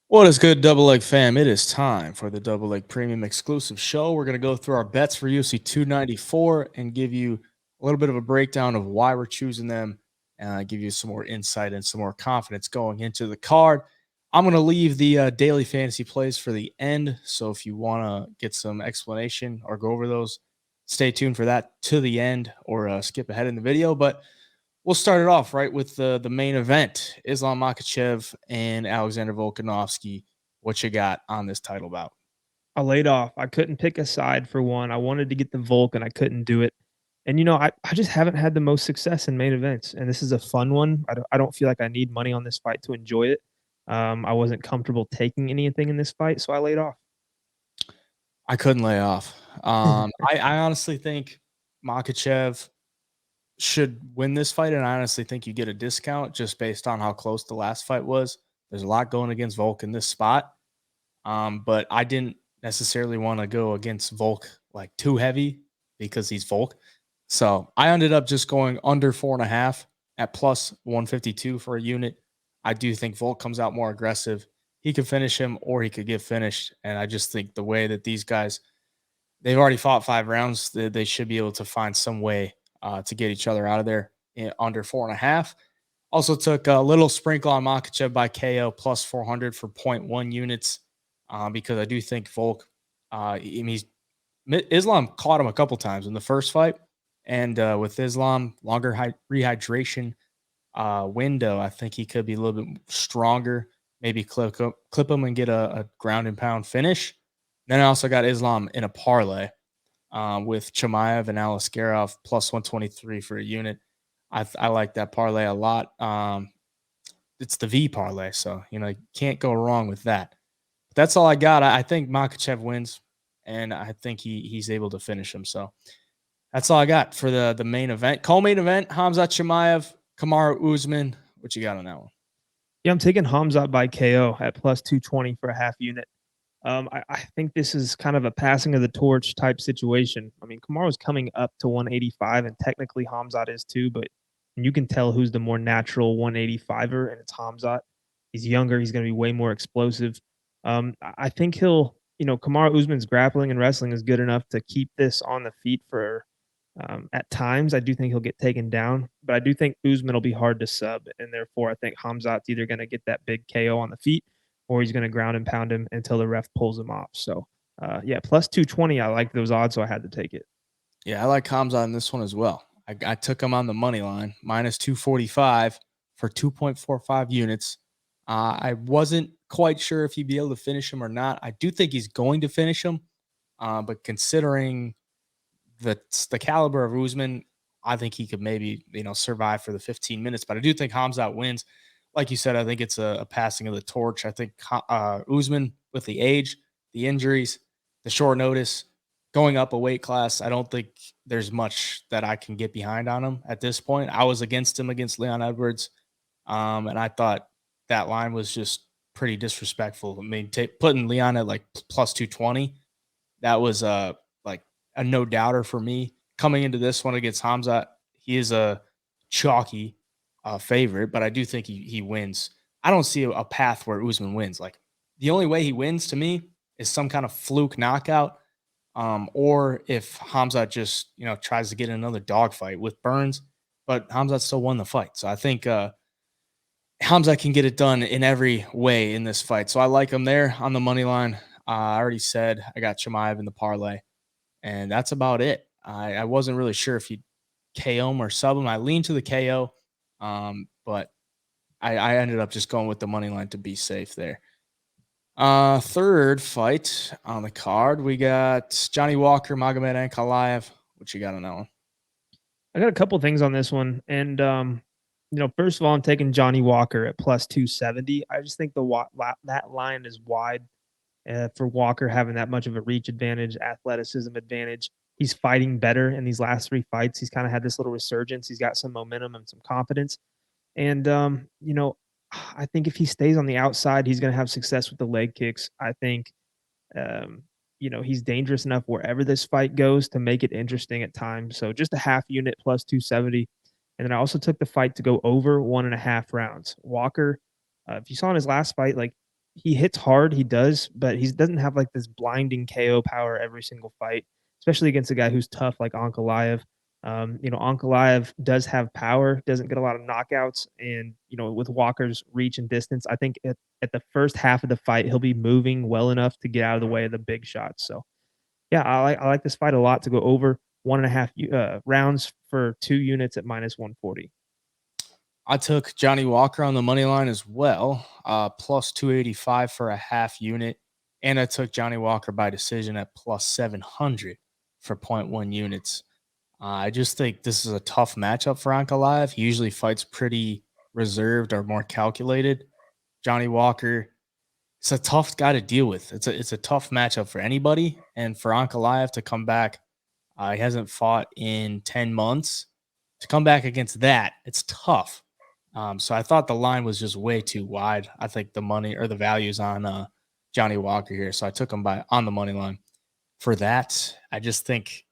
What is good, Double Leg fam? It is time for the Double Leg Premium exclusive show. We're going to go through our bets for UFC 294 and give you a little bit of a breakdown of why we're choosing them, and give you some more insight and some more confidence going into the card. I'm going to leave the daily fantasy plays for the end. So if you want to get some explanation or go over those, stay tuned for that to the end or skip ahead in the video. But we'll start it off right with the main event: Islam Makhachev and Alexander Volkanovski. What you got on this title bout? I laid off. I couldn't pick a side for one. I wanted to get the Volk and I couldn't do it. And I just haven't had the most success in main events. And this is a fun one. I don't feel like I need money on this fight to enjoy it. I wasn't comfortable taking anything in this fight, so I laid off. I couldn't lay off. I honestly think Makhachev should win this fight, and I honestly think you get a discount just based on how close the last fight was. There's a lot going against Volk in this spot, but I didn't necessarily want to go against Volk like too heavy because he's Volk. So I ended up just going under 4.5 at plus 152 for a unit. I do think Volk comes out more aggressive. He could finish him or he could get finished. And I just think the way that these guys, they've already fought 5 rounds, they should be able to find some way to get each other out of there in under 4.5. Also took a little sprinkle on Makhachev by KO plus 400 for point 0.1 units, because I do think Volk, Islam caught him a couple times in the first fight. And with Islam, longer rehydration window, I think he could be a little bit stronger. Maybe clip him and get a ground and pound finish. Then I also got Islam in a parlay with Chimaev and Alaskarov plus 123 for a unit. I like that parlay a lot. It's the V parlay, so you can't go wrong with that. But that's all I got. I think Makhachev wins, and I think he's able to finish him. So that's all I got for the main event. Co-main event: Hamzat Chimaev, Kamaru Usman. What you got on that one? Yeah, I'm taking Hamzat by KO at plus 220 for a half unit. I think this is kind of a passing of the torch type situation. I mean, Kamaru's coming up to 185, and technically Hamzat is too, but you can tell who's the more natural 185er, and it's Hamzat. He's younger. He's going to be way more explosive. I think Kamaru Usman's grappling and wrestling is good enough to keep this on the feet for at times. I do think he'll get taken down, but I do think Usman will be hard to sub, and therefore I think Hamzat's either going to get that big KO on the feet or he's going to ground and pound him until the ref pulls him off. So, yeah, plus 220. I like those odds, so I had to take it. Yeah, I like Hamzat in this one as well. I took him on the money line, minus 245 for 2.45 units. I wasn't quite sure if he'd be able to finish him or not. I do think he's going to finish him, but considering the caliber of Usman, I think he could maybe survive for the 15 minutes. But I do think Hamzat wins. Like you said, I think it's a passing of the torch. I think Usman, with the age, the injuries, the short notice, going up a weight class, I don't think there's much that I can get behind on him at this point. I was against him against Leon Edwards, and I thought that line was just pretty disrespectful. I mean, putting Leon at like plus 220, that was like a no doubter for me. Coming into this one against Hamza, he is a chalky favorite, but I do think he wins. I don't see a path where Usman wins. Like, the only way he wins to me is some kind of fluke knockout, or if Hamza just tries to get in another dogfight with Burns. But Hamza still won the fight, so I think Hamza can get it done in every way in this fight. So I like him there on the money line. I already said I got Chimaev in the parlay, and that's about it. I wasn't really sure if he'd KO him or sub him. I leaned to the KO, but I ended up just going with the money line to be safe there. Third fight on the card, we got Johnny Walker, Magomed Ankalaev. What you got on that one? I got a couple things on this one, and first of all, I'm taking Johnny Walker at plus 270. I just think that line is wide for Walker having that much of a reach advantage, athleticism advantage. He's fighting better in these last three fights. He's kind of had this little resurgence. He's got some momentum and some confidence. And, I think if he stays on the outside, he's going to have success with the leg kicks. I think, um, he's dangerous enough wherever this fight goes to make it interesting at times. So just a half unit plus 270. And then I also took the fight to go over 1.5 rounds. Walker, if you saw in his last fight, like he hits hard, he does, but he doesn't have like this blinding KO power every single fight, especially against a guy who's tough like Ankalaev. Ankalaev does have power, doesn't get a lot of knockouts, and with Walker's reach and distance, I think at the first half of the fight he'll be moving well enough to get out of the way of the big shots. So yeah, I like this fight a lot to go over 1.5 rounds for 2 units at -140. I took Johnny Walker on the money line as well, plus 285 for a half unit. And I took Johnny Walker by decision at plus 700 for point 0.1 units. I just think this is a tough matchup for Ankalaev. He usually fights pretty reserved or more calculated. Johnny Walker, it's a tough guy to deal with. It's a tough matchup for anybody. And for Ankalaev to come back, he hasn't fought in 10 months. To come back against that, it's tough. So I thought the line was just way too wide. I think the money or the values on Johnny Walker here. So I took him on the money line. For that, I just think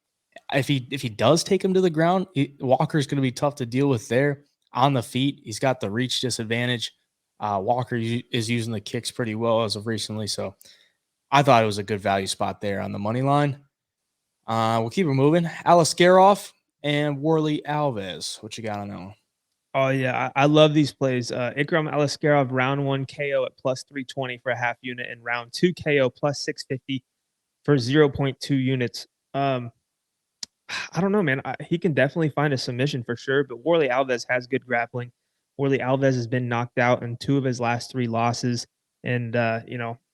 if he does take him to the ground, Walker's going to be tough to deal with there on the feet. He's got the reach disadvantage. Walker is using the kicks pretty well as of recently, so I thought it was a good value spot there on the money line. We'll keep it moving. Alaskarov and Warley Alves. What you got on that one? Oh yeah, I love these plays. Ikram Alaskarov round 1 KO at plus 320 for a half unit, and round 2 KO plus 650 for 0.2 units. I don't know, man. He can definitely find a submission for sure, but Warley Alves has good grappling. Warley Alves has been knocked out in 2 of his last 3 losses, and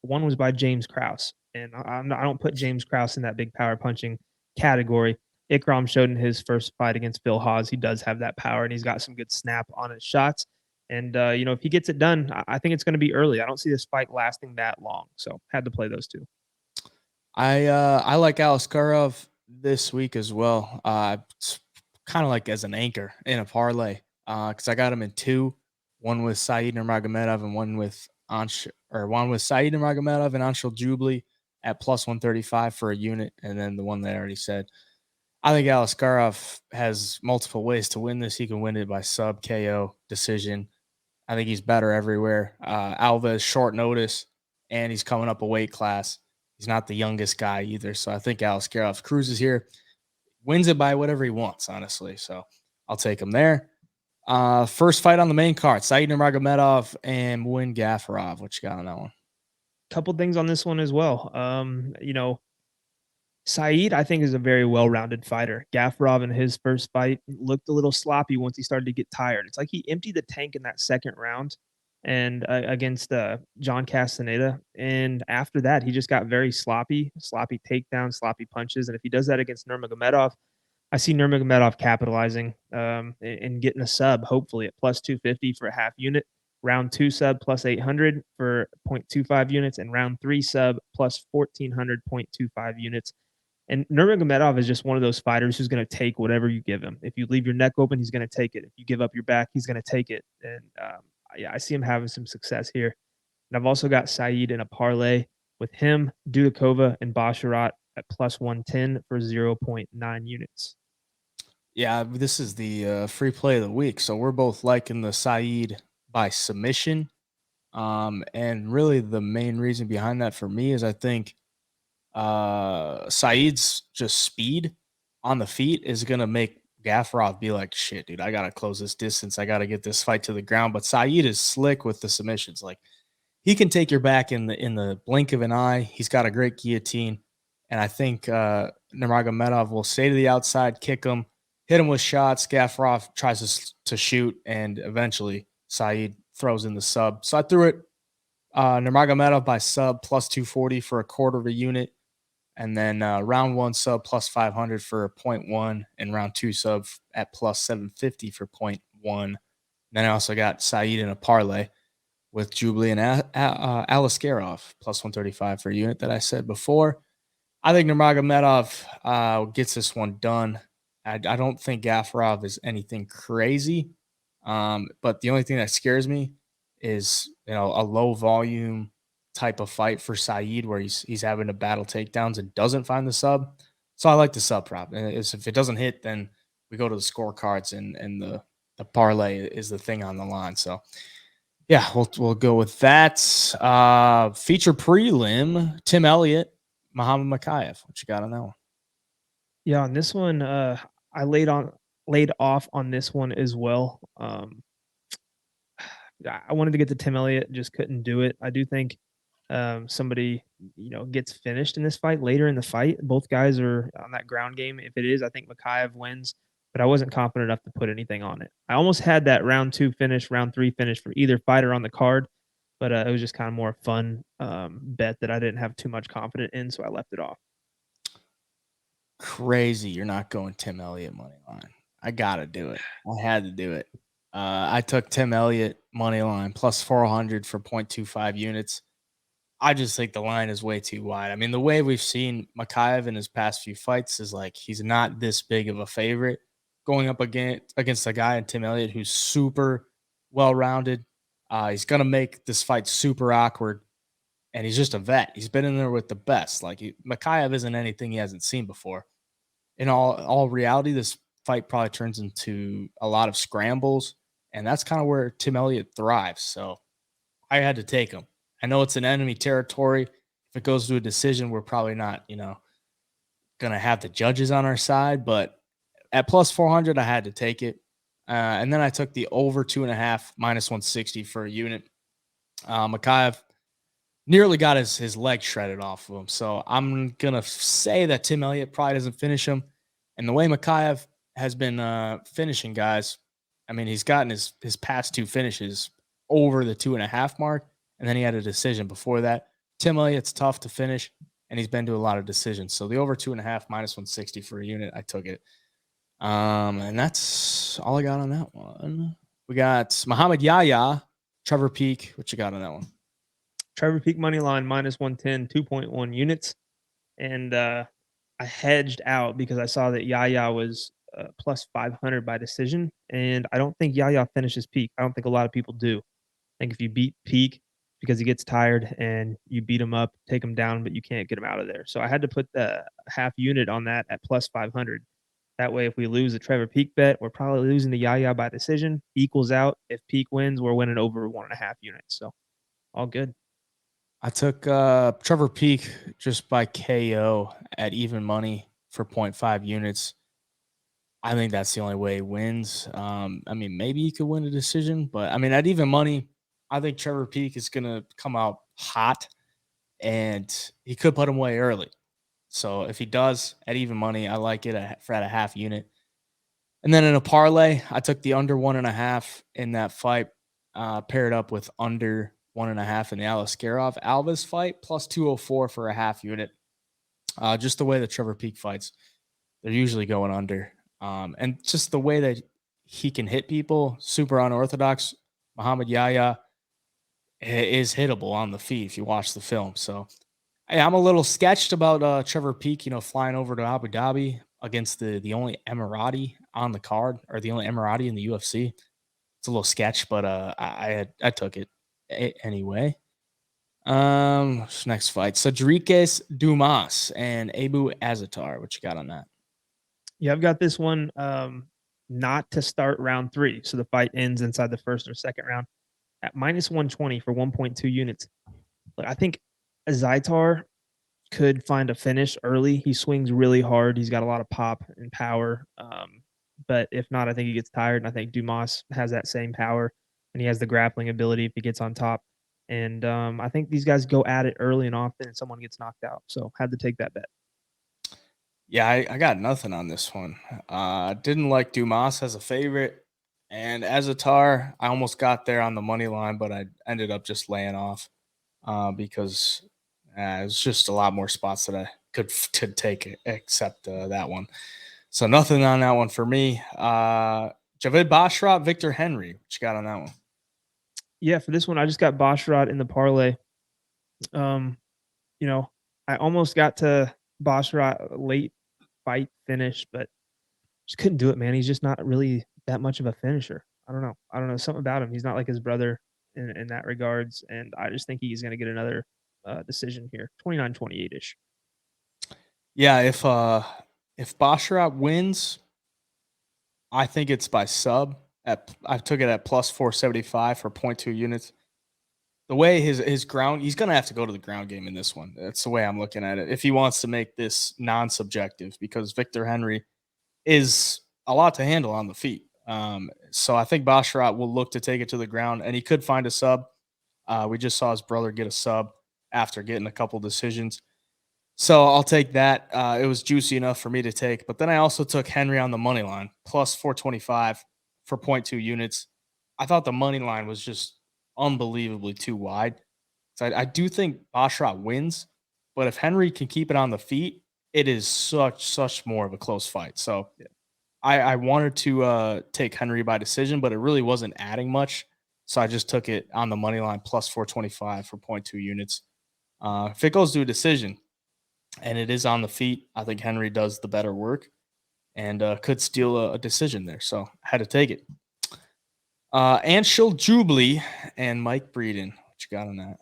one was by James Krause. And I don't put James Krause in that big power punching category. Ikram showed in his first fight against Phil Hawes he does have that power, and he's got some good snap on his shots. And if he gets it done, I think it's going to be early. I don't see this fight lasting that long, so had to play those two. I like Alaskarov this week as well. It's kind of like as an anchor in a parlay because I got him in 2, one with Saeed Nurmagomedov and one with Saeed Nurmagomedov and Anshul Jubli at plus 135 for a unit, and then the one that I already said. I think Alaskarov has multiple ways to win this. He can win it by sub, KO, decision. I think he's better everywhere. Alves, short notice, and he's coming up a weight class. He's not the youngest guy either. So I think Alaskarov cruises here, wins it by whatever he wants, honestly. So I'll take him there. First fight on the main card, Saeed Nurmagomedov and Muin Gafurov. What you got on that one? Couple things on this one as well. Saeed, I think, is a very well-rounded fighter. Gafurov in his first fight looked a little sloppy once he started to get tired. It's like he emptied the tank in that second round and against John Castaneda. And after that, he just got very sloppy takedowns, sloppy punches. And if he does that against Nurmagomedov, I see Nurmagomedov capitalizing and getting a sub, hopefully at plus 250 for a half unit. Round 2 sub plus 800 for 0.25 units, and round 3 sub plus 1400.25 units. And Nurmagomedov is just one of those fighters who's going to take whatever you give him. If you leave your neck open, he's going to take it. If you give up your back, he's going to take it. And yeah, I see him having some success here. And I've also got Saeed in a parlay with him, Dudakova, and Basharat at plus 110 for 0.9 units. Yeah, this is the free play of the week. So we're both liking the Saeed by submission. And really the main reason behind that for me is I think Saeed's just speed on the feet is going to make Gafurov be like, shit, dude, I got to close this distance. I got to get this fight to the ground. But Saeed is slick with the submissions. Like he can take your back in the blink of an eye. He's got a great guillotine. And I think Nurmagomedov will stay to the outside, kick him, hit him with shots. Gafurov tries to shoot, and eventually Saeed throws in the sub. So I threw it Nurmagomedov by sub plus 240 for a quarter of a unit. And then round 1 sub plus 500 for 0.1, and round 2 sub at plus 750 for 0.1. Then I also got Saeed in a parlay with Jubli and Alaskarov plus 135 for a unit that I said before. I think Nurmagomedov gets this one done. I don't think Gafurov is anything crazy, but the only thing that scares me is a low volume type of fight for Saeed where he's having to battle takedowns and doesn't find the sub. So I like the sub prop. And if it doesn't hit, then we go to the scorecards and the parlay is the thing on the line. So Yeah, we'll go with that. Feature prelim: Tim Elliott, Muhammad Makhachev. What you got on that one? Yeah, on this one, I laid off on this one as well. I wanted to get to Tim Elliott, just couldn't do it. I do think somebody gets finished in this fight later in the fight. Both guys are on that ground game. If it is, I think Makhachev wins, but I wasn't confident enough to put anything on it. I almost had that round 2 finish, round 3 finish for either fighter on the card, but it was just kind of more fun bet that I didn't have too much confidence in, so I left it off. Crazy, you're not going Tim Elliott money line. I gotta do it. I had to do it. I took Tim Elliott money line plus 400 for 0.25 units. I just think the line is way too wide. I mean, the way we've seen Makhachev in his past few fights is like he's not this big of a favorite going up against a guy in Tim Elliott who's super well rounded. He's gonna make this fight super awkward, and he's just a vet. He's been in there with the best. Like Makhachev isn't anything he hasn't seen before. In all reality, this fight probably turns into a lot of scrambles, and that's kind of where Tim Elliott thrives. So I had to take him. I know it's an enemy territory. If it goes to a decision, we're probably not, gonna have the judges on our side. But at plus 400, I had to take it. And then I took the over 2.5 minus 160 for a unit. Makhachev nearly got his leg shredded off of him. So I'm gonna say that Tim Elliott probably doesn't finish him. And the way Makhachev has been finishing guys, I mean, he's gotten his past 2 finishes over the 2.5 mark, and then he had a decision before that. Tim Elliott's tough to finish, and he's been to a lot of decisions. So the over 2.5 minus 160 for a unit, I took it. And that's all I got on that one. We got Muhammad Yahya, Trevor Peak. What you got on that one? Trevor Peak money line minus 110, 2.1 units. And I hedged out because I saw that Yaya was plus 500 by decision. And I don't think Yaya finishes Peak. I don't think a lot of people do. I think if you beat Peak because he gets tired and you beat him up, take him down, but you can't get him out of there. So I had to put the half unit on that at plus 500. That way, if we lose the Trevor Peak bet, we're probably losing the Yaya by decision. Equals out. If Peak wins, we're winning over 1.5 units. So all good. I took Trevor Peak just by KO at even money for 0.5 units. I think that's the only way he wins. I mean, maybe he could win a decision, but I mean, at even money, I think Trevor Peak is going to come out hot, and he could put him away early. So if he does at even money, I like it at a half unit. And then in a parlay, I took the under 1.5 in that fight, paired up with under 1.5 in the Aliskerov Alves fight, plus 204 for a half unit. Just the way that Trevor Peak fights, they're usually going under. And just the way that he can hit people, super unorthodox. Muhammad Yahya is hittable on the feet if you watch the film. So hey, I'm a little sketched about Trevor Peak, flying over to Abu Dhabi against the only Emirati on the card, or the only Emirati in the UFC. It's a little sketch, but I took it anyway. Next fight: Cedriques Dumas and Abu Azatar. What you got on that? Yeah, I've got this one not to start round 3. So the fight ends inside the first or second round at minus 120 for 1.2 units. Look, I think Zaitar could find a finish early. He swings really hard. He's got a lot of pop and power. But if not, I think he gets tired. And I think Dumas has that same power, and he has the grappling ability if he gets on top. And I think these guys go at it early and often, and someone gets knocked out. So had to take that bet. Yeah, I got nothing on this one. Didn't like Dumas as a favorite, and as a tar, I almost got there on the money line, but I ended up just laying off because it's just a lot more spots that I could take except that one. So nothing on that one for me. Javid Bashrat, Victor Henry. What you got on that one? Yeah, for this one, I just got Boshrod in the parlay. Um, I almost got to Boshrod late fight finish, but just couldn't do it, man. He's just not really that much of a finisher. I don't know. I don't know. Something about him. He's not like his brother in that regards. And I just think he's going to get another decision here. 29-28 ish. Yeah, if Bashrat wins, I think it's by sub. I took it at plus 475 for 0.2 units. The way his ground, he's gonna have to go to the ground game in this one. That's the way I'm looking at it. If he wants to make this non-subjective, because Victor Henry is a lot to handle on the feet. So I think Basharat will look to take it to the ground, and he could find a sub. We just saw his brother get a sub after getting a couple decisions. So I'll take that. It was juicy enough for me to take. But then I also took Henry on the money line, plus 425 for 0.2 units. I thought the money line was just unbelievably too wide. So I do think Basharat wins. But if Henry can keep it on the feet, it is such more of a close fight. So I wanted to take Henry by decision, but it really wasn't adding much. So I just took it on the money line plus 425 for 0.2 units. If it goes to a decision and it is on the feet, I think Henry does the better work and could steal a decision there. So I had to take it. Anshul Jubilee and Mike Breeden. What you got on that?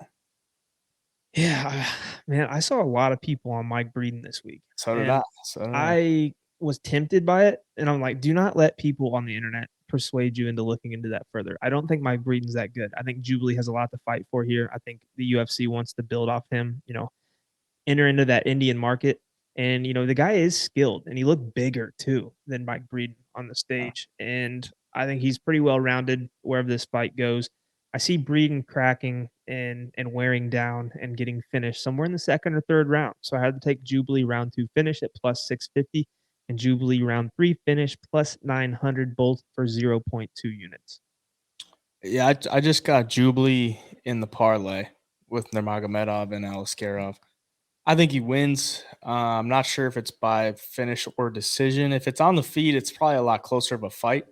Yeah, man, I saw a lot of people on Mike Breeden this week. So did And I. So did I. I was tempted by it, and I'm like, do not let people on the internet persuade you into looking into that further. I don't think Mike Breeden's that good. I think Jubilee has a lot to fight for here. I think the UFC wants to build off him, enter into that Indian market. And, the guy is skilled and he looked bigger too than Mike Breeden on the stage. And I think he's pretty well rounded wherever this fight goes. I see Breeden cracking and wearing down and getting finished somewhere in the second or third round. So I had to take Jubilee round 2 finish at plus 650 and Jubilee round 3 finish plus 900, both for 0.2 units. Yeah, I just got Jubilee in the parlay with Nurmagomedov and Aliskerov. I think he wins. I'm not sure if it's by finish or decision. If it's on the feet, it's probably a lot closer of a fight.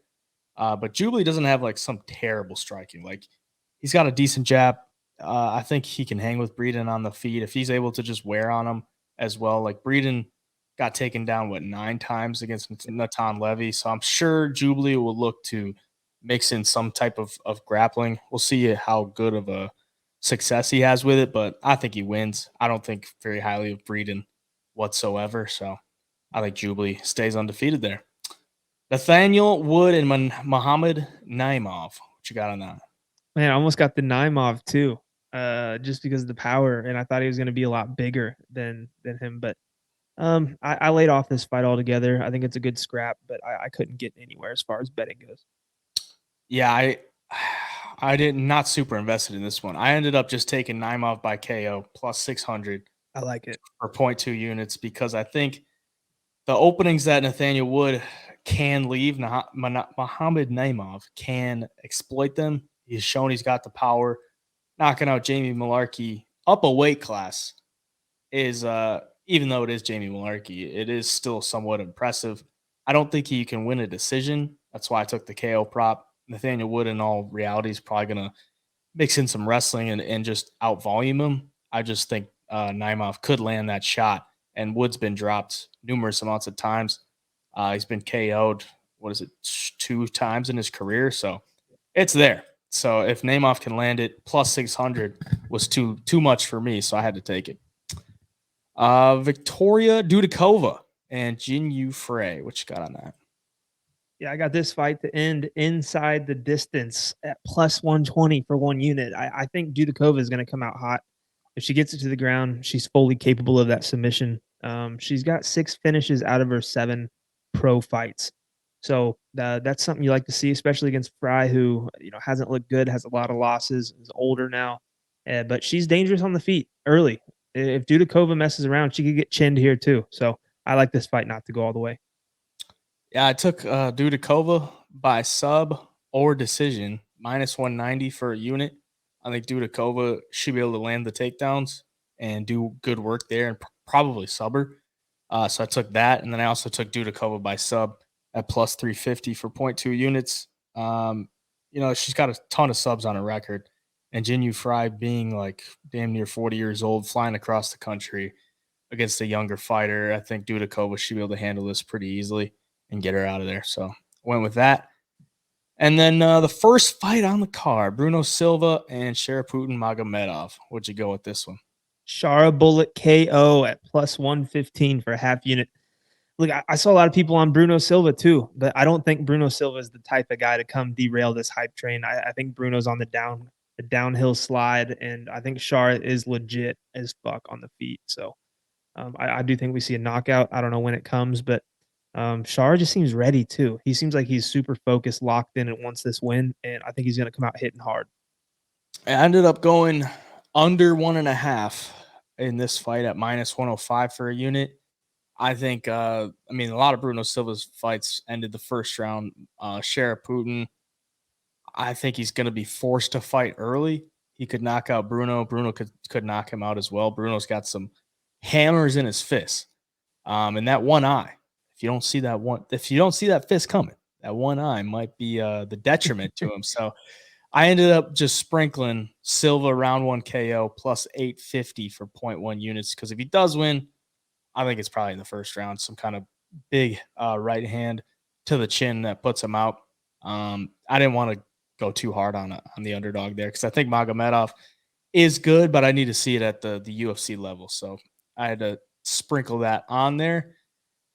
But Jubilee doesn't have like some terrible striking. Like he's got a decent jab. I think he can hang with Breeden on the feet if he's able to just wear on him as well. Like Breeden got taken down 9 times against Natan Levy, so I'm sure Jubilee will look to mix in some type of grappling. We'll see how good of a success he has with it, but I think he wins. I don't think very highly of Breeden whatsoever, so I think Jubilee stays undefeated there. Nathaniel Wood and Muhammad Naimov. What you got on that? Man, I almost got the Naimov too, just because of the power, and I thought he was going to be a lot bigger than him. But I laid off this fight altogether. I think it's a good scrap, but I couldn't get anywhere as far as betting goes. Yeah, I did not super invested in this one. I ended up just taking Naimov by KO plus 600. I like it for 0.2 units because I think the openings that Nathaniel Wood can leave, Muhammad Naimov can exploit them. He's shown he's got the power. Knocking out Jamie Malarkey up a weight class is, even though it is Jamie Malarkey, it is still somewhat impressive. I don't think he can win a decision. That's why I took the KO prop. Nathaniel Wood, in all reality, is probably going to mix in some wrestling and just out volume him. I just think Naimov could land that shot, and Wood's been dropped numerous amounts of times. He's been KO'd, 2 times in his career, so it's there. So if Naimov can land it, plus 600 was too much for me, so I had to take it. Victoria Dudikova and Jin Yu Frey. What you got on that? Yeah, I got this fight to end inside the distance at plus 120 for 1 unit. I think Dudikova is going to come out hot. If she gets it to the ground, she's fully capable of that submission. She's got 6 finishes out of her 7 pro fights. So that's something you like to see, especially against Fry, who hasn't looked good, has a lot of losses, is older now. But she's dangerous on the feet early. If Dudikova messes around, she could get chinned here too. So I like this fight not to go all the way. Yeah, I took Dudikova by sub or decision, minus 190 for a unit. I think Dudikova should be able to land the takedowns and do good work there and probably sub her. So I took that, and then I also took Dudikova by sub at plus 350 for 0.2 units. She's got a ton of subs on her record, and Jinyu Fry being like damn near 40 years old, flying across the country against a younger fighter, I think Dudikova should be able to handle this pretty easily and get her out of there. So went with that. And then the first fight on the card, Bruno Silva and Sharaputin Magomedov. What'd you go with this one? Shara Bullet KO at plus 115 for a half unit. Look, I saw a lot of people on Bruno Silva too, but I don't think Bruno Silva is the type of guy to come derail this hype train. I think Bruno's on the downhill slide, and I think Shar is legit as fuck on the feet. So I do think we see a knockout. I don't know when it comes, but Shar just seems ready too. He seems like he's super focused, locked in, and wants this win. And I think he's going to come out hitting hard. I ended up going under 1.5 in this fight at minus 105 for a unit. I think, I mean, a lot of Bruno Silva's fights ended the first round. Sheriff Putin, I think he's going to be forced to fight early. He could knock out Bruno. Bruno could knock him out as well. Bruno's got some hammers in his fist. And that one eye, if you don't see that fist coming, that one eye might be the detriment to him. So I ended up just sprinkling Silva round 1 KO plus 850 for 0.1 units, because if he does win, I think it's probably in the first round, some kind of big right hand to the chin that puts him out. I didn't want to go too hard on the underdog there, because I think Magomedov is good, but I need to see it at the UFC level. So I had to sprinkle that on there.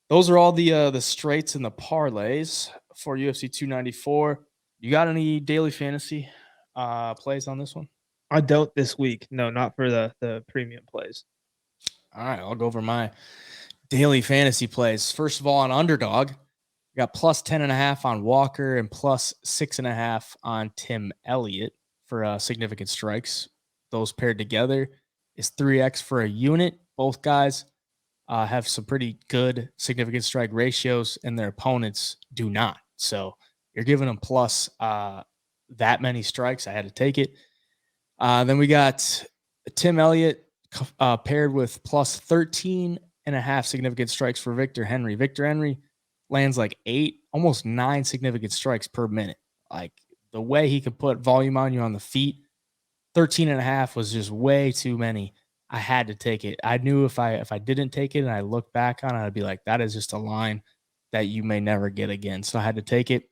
Those are all the straights and the parlays for UFC 294. You got any daily fantasy plays on this one? I don't this week. No, not for the premium plays. All right, I'll go over my daily fantasy plays. First of all, on underdog, we got plus 10.5 on Walker and plus 6.5 on Tim Elliott for significant strikes. Those paired together is 3x for a unit. Both guys have some pretty good significant strike ratios, and their opponents do not. So you're giving them plus that many strikes. I had to take it. Then we got Tim Elliott paired with plus 13.5 significant strikes for Victor Henry. Victor Henry lands like 8, almost 9 significant strikes per minute. Like, the way he could put volume on you on the feet, 13.5 was just way too many. I had to take it. I knew if I didn't take it and I look back on it, I'd be like, that is just a line that you may never get again. So I had to take it.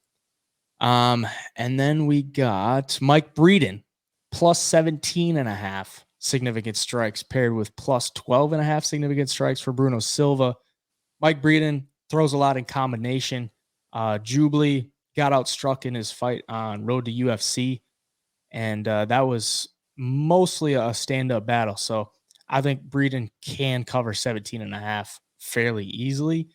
And then we got Mike Breeden plus 17.5 significant strikes paired with plus 12.5 significant strikes for Bruno Silva. Mike Breeden throws a lot in combination. Jubilee got outstruck in his fight on Road to UFC, and that was mostly a stand-up battle. So I think Breeden can cover 17.5 fairly easily.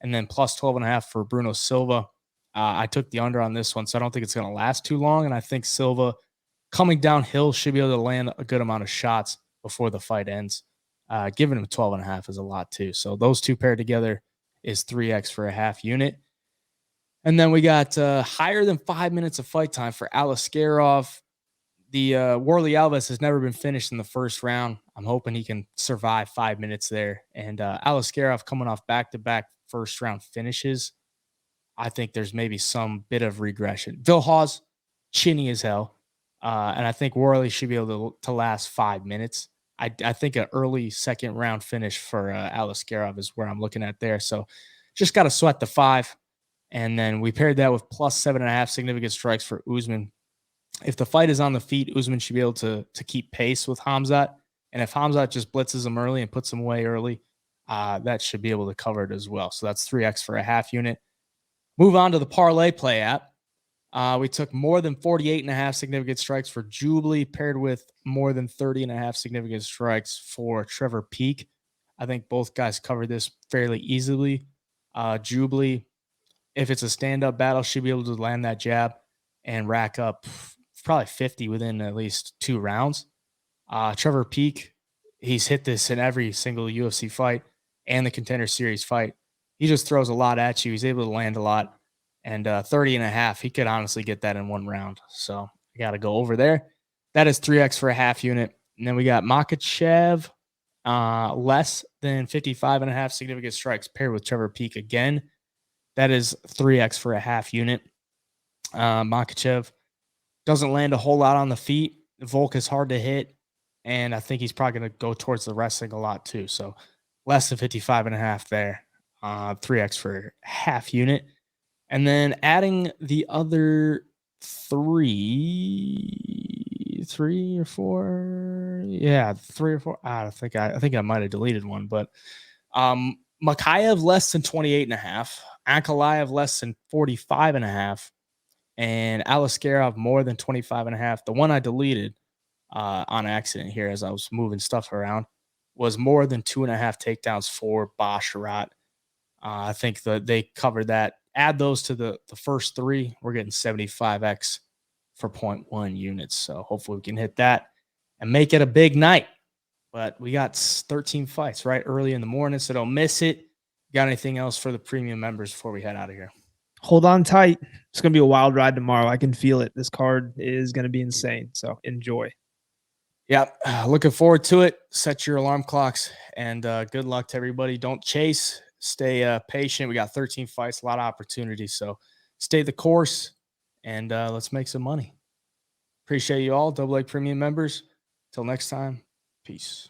And then plus 12.5 for Bruno Silva. I took the under on this one, so I don't think it's going to last too long. And I think Silva coming downhill should be able to land a good amount of shots before the fight ends. Giving him 12.5 is a lot too. So those two paired together is 3x for a half unit. And then we got higher than 5 minutes of fight time for Alaskarov. The Warley Alves has never been finished in the first round. I'm hoping he can survive 5 minutes there. And Alaskarov coming off back-to-back first-round finishes, I think there's maybe some bit of regression. Vilhaz, chinny as hell. And I think Warley should be able to last 5 minutes. I think an early second-round finish for Alaskarov is where I'm looking at there. So just got to sweat the 5. And then we paired that with plus 7.5 significant strikes for Usman. If the fight is on the feet, Usman should be able to keep pace with Khamzat. And if Khamzat just blitzes him early and puts him away early, that should be able to cover it as well. So that's 3x for a half unit. Move on to the parlay play app. We took more than 48.5 significant strikes for Jubilee, paired with more than 30.5 significant strikes for Trevor Peak. I think both guys covered this fairly easily. Jubilee, if it's a stand-up battle, should be able to land that jab and rack up probably 50 within at least 2 rounds. Trevor Peak, he's hit this in every single UFC fight and the Contender Series fight. He just throws a lot at you. He's able to land a lot. And 30.5, he could honestly get that in 1 round. So I got to go over there. That is 3x for a half unit. And then we got Makhachev, less than 55.5 significant strikes paired with Trevor Peak again. That is 3x for a half unit. Makhachev doesn't land a whole lot on the feet. Volk is hard to hit, and I think he's probably going to go towards the wrestling a lot too. So less than 55.5 there. 3x for half unit. And then adding the other 3 or 4. Yeah, 3 or 4. I think I might have deleted one, but Makhachev less than 28.5, Ankalaev less than 45.5, and Alaskarov more than 25.5. The one I deleted on accident here as I was moving stuff around was more than 2.5 takedowns for Basharat. I think that they covered that. Add those to the first three, we're getting 75x for 0.1 units. So hopefully we can hit that and make it a big night. But we got 13 fights right early in the morning, so don't miss it. Got anything else for the premium members before we head out of here? Hold on tight. It's going to be a wild ride tomorrow. I can feel it. This card is going to be insane. So enjoy. Yep. Looking forward to it. Set your alarm clocks, and good luck to everybody. Don't chase. Stay patient. We got 13 fights, a lot of opportunities. So stay the course, and let's make some money. Appreciate you all, Double A Premium members. Till next time, peace.